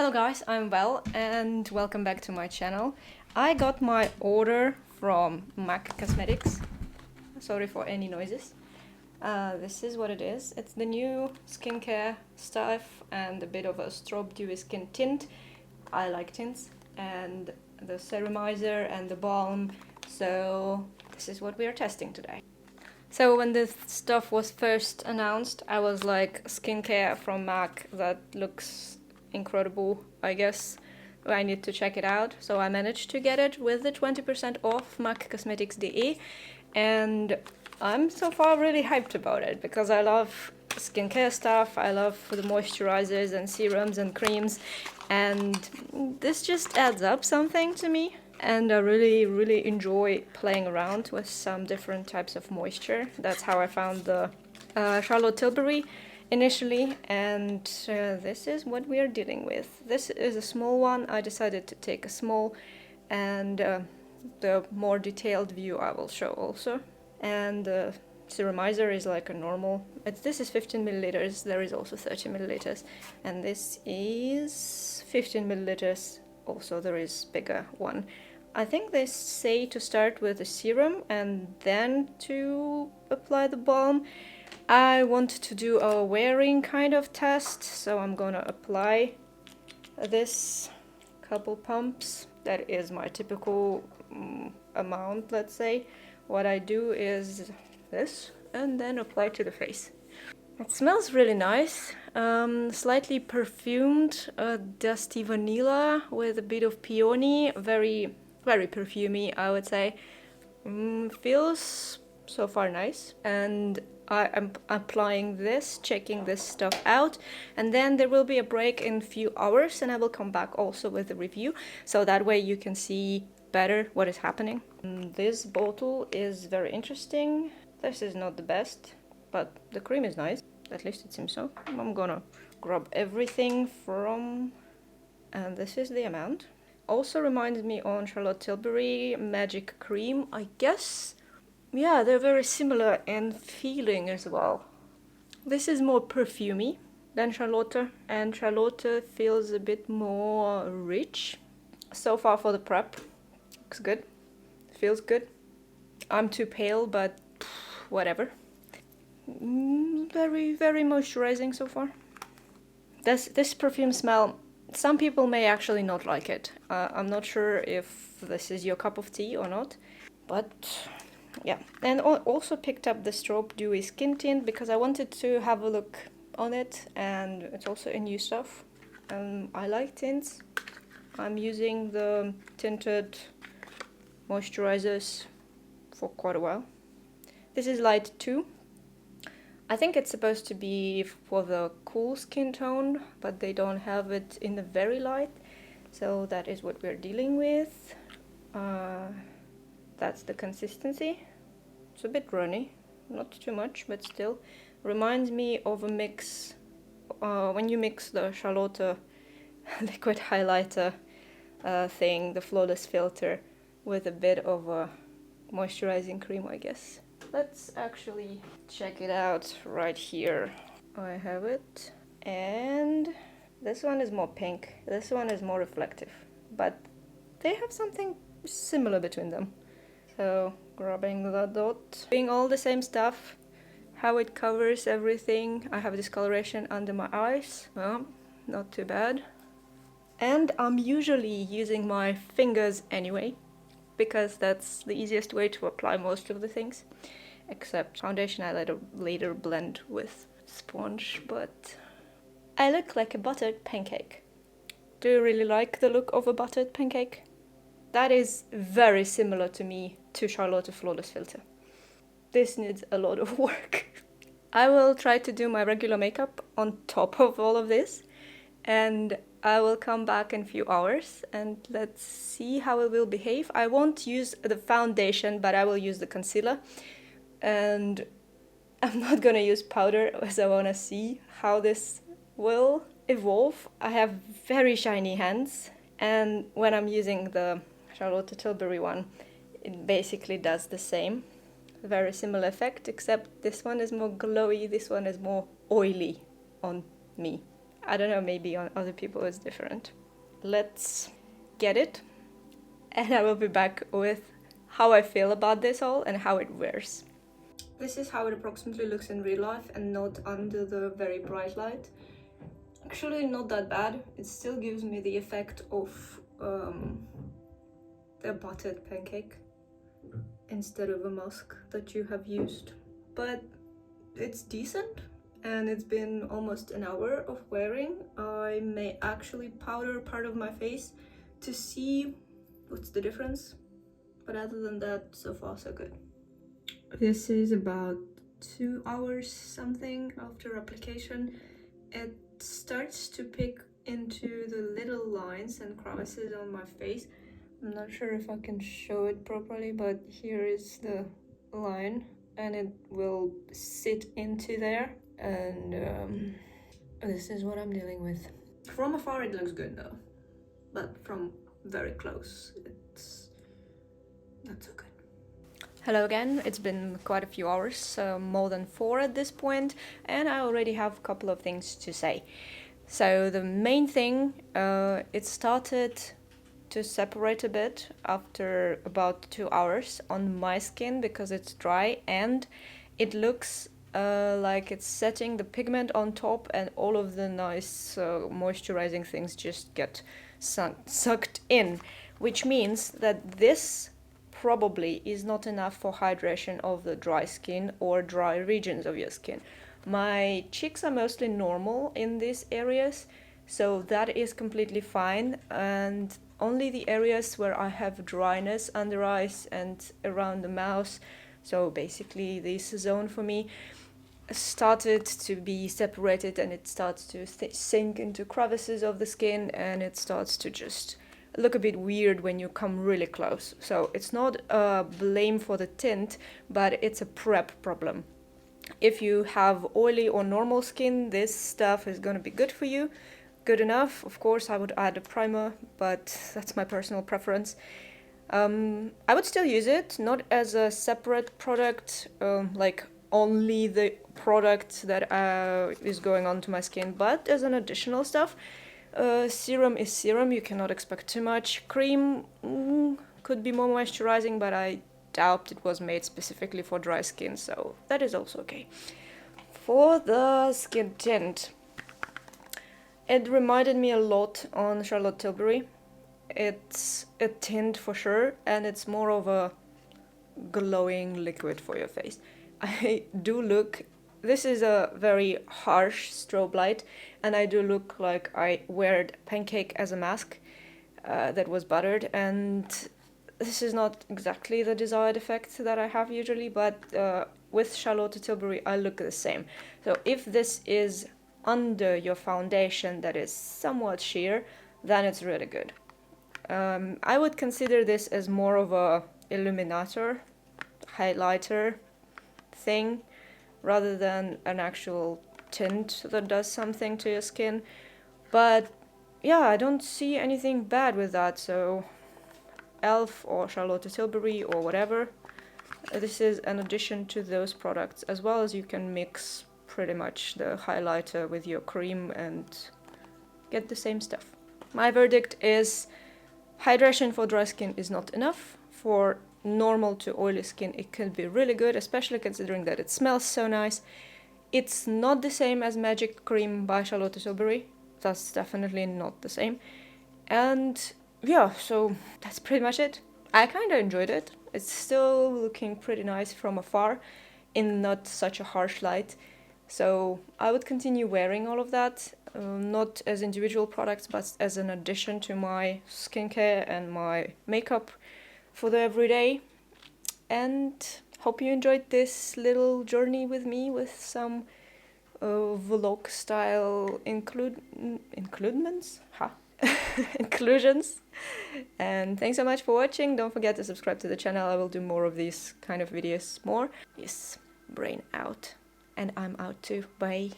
Hello guys, I'm Val and welcome back to my channel. I got my order from MAC Cosmetics. Sorry for any noises. This is what it is. It's the new skincare stuff and a bit of a Strobe Dewy Skin Tint. I like tints. And the Serumizer and the Balm. So this is what we are testing today. So when this stuff was first announced, I was like, skincare from MAC, that looks incredible, I guess. I need to check it out. So I managed to get it with the 20% off maccosmetics.de, and I'm so far really hyped about it because I love skincare stuff. I love the moisturizers and serums and creams, and this just adds up something to me. And I really enjoy playing around with some different types of moisture. That's how I found the Charlotte Tilbury initially, and this is what we are dealing with. This is a small one. I decided to take a small, and the more detailed view I will show also. And the Serumizer is like a normal, this is 15 milliliters, there is also 30 milliliters, and this is 15 milliliters, also there is bigger one. I think they say to start with the serum and then to apply the balm. I want to do a wearing kind of test, so I'm gonna apply this couple pumps. That is my typical amount, let's say. What I do is this, and then apply to the face. It smells really nice, slightly perfumed, dusty vanilla with a bit of peony, very perfumey, I would say. Feels so far nice, and I am applying this, checking this stuff out, and then there will be a break in a few hours, and I will come back also with a review, so that way you can see better what is happening. This bottle is very interesting. This is not the best, but the cream is nice, at least it seems so. I'm gonna grab everything from, and this is the amount. Also reminds me on Charlotte Tilbury Magic Cream, I guess. Yeah, they're very similar in feeling as well. This is more perfumey than Charlotte, and Charlotte feels a bit more rich. So far for the prep, looks good, feels good. I'm too pale, but whatever. Very moisturizing so far. This perfume smell, some people may actually not like it. I'm not sure if this is your cup of tea or not, but yeah. And also picked up the Strobe Dewy Skin Tint because I wanted to have a look on it, and it's also a new stuff. I like tints. I'm using the tinted moisturizers for quite a while. This is light 2. I think it's supposed to be for the cool skin tone, but they don't have it in the very light, so that is what we're dealing with. That's the consistency. It's a bit runny, not too much, but still. Reminds me of a mix, when you mix the Charlotte liquid highlighter thing, the flawless filter, with a bit of a moisturizing cream, I guess. Let's actually check it out right here. I have it, and this one is more pink, this one is more reflective, but they have something similar between them. So grabbing the dot, doing all the same stuff, how it covers everything. I have discoloration under my eyes, well, not too bad. And I'm usually using my fingers anyway, because that's the easiest way to apply most of the things, except foundation I later blend with sponge, but I look like a buttered pancake. Do you really like the look of a buttered pancake? That is very similar to me to Charlotte Flawless Filter. This needs a lot of work. I will try to do my regular makeup on top of all of this, and I will come back in a few hours and let's see how it will behave. I won't use the foundation, but I will use the concealer. And I'm not gonna use powder as I wanna see how this will evolve. I have very shiny hands, and when I'm using the Charlotte Tilbury one, it basically does the same. Very similar effect, except this one is more glowy, this one is more oily on me. I don't know, maybe on other people it's different. Let's get it, and I will be back with how I feel about this all and how it wears. This is how it approximately looks in real life and not under the very bright light. Actually not that bad. It still gives me the effect of the buttered pancake instead of a mask that you have used. But it's decent, and it's been almost an hour of wearing. I may actually powder part of my face to see what's the difference, but other than that, so far so good. This is about 2 hours something after application. It starts to pick into the little lines and crevices on my face. I'm not sure if I can show it properly, but here is the line and it will sit into there, and this is what I'm dealing with. From afar it looks good though, but from very close it's not so good. Hello again, it's been quite a few hours, more than 4 at this point, and I already have a couple of things to say. So the main thing, it started to separate a bit after about 2 hours on my skin because it's dry, and it looks like it's setting the pigment on top, and all of the nice moisturizing things just get sucked in, which means that this probably is not enough for hydration of the dry skin or dry regions of your skin. My cheeks are mostly normal in these areas, so that is completely fine, and only the areas where I have dryness under eyes and around the mouth, so basically this zone for me, started to be separated, and it starts to sink into crevices of the skin, and it starts to just look a bit weird when you come really close. So it's not a blame for the tint, but it's a prep problem. If you have oily or normal skin, this stuff is going to be good for you. Good enough. Of course, I would add a primer, but that's my personal preference. I would still use it, not as a separate product, like only the product that is going onto my skin, but as an additional stuff. Serum is serum, you cannot expect too much. Cream could be more moisturizing, but I doubt it was made specifically for dry skin, so that is also okay. For the skin tint, it reminded me a lot on Charlotte Tilbury. It's a tint for sure, and it's more of a glowing liquid for your face. This is a very harsh strobe light, and I do look like I wear pancake as a mask that was buttered, and this is not exactly the desired effect that I have usually, but with Charlotte Tilbury I look the same. So if this is under your foundation that is somewhat sheer, then it's really good. I would consider this as more of a illuminator, highlighter thing, rather than an actual tint that does something to your skin. But yeah, I don't see anything bad with that, so e.l.f. or Charlotte Tilbury or whatever, this is an addition to those products, as well as you can mix pretty much the highlighter with your cream and get the same stuff. My verdict is hydration for dry skin is not enough. For normal to oily skin it can be really good, especially considering that it smells so nice. It's not the same as Magic Cream by Charlotte Tilbury. That's definitely not the same. And yeah, so that's pretty much it. I kind of enjoyed it. It's still looking pretty nice from afar in not such a harsh light. So I would continue wearing all of that, not as individual products, but as an addition to my skincare and my makeup for the everyday. And hope you enjoyed this little journey with me with some vlog style inclusions. And thanks so much for watching. Don't forget to subscribe to the channel. I will do more of these kind of videos more. Yes, brain out. And I'm out too. Bye.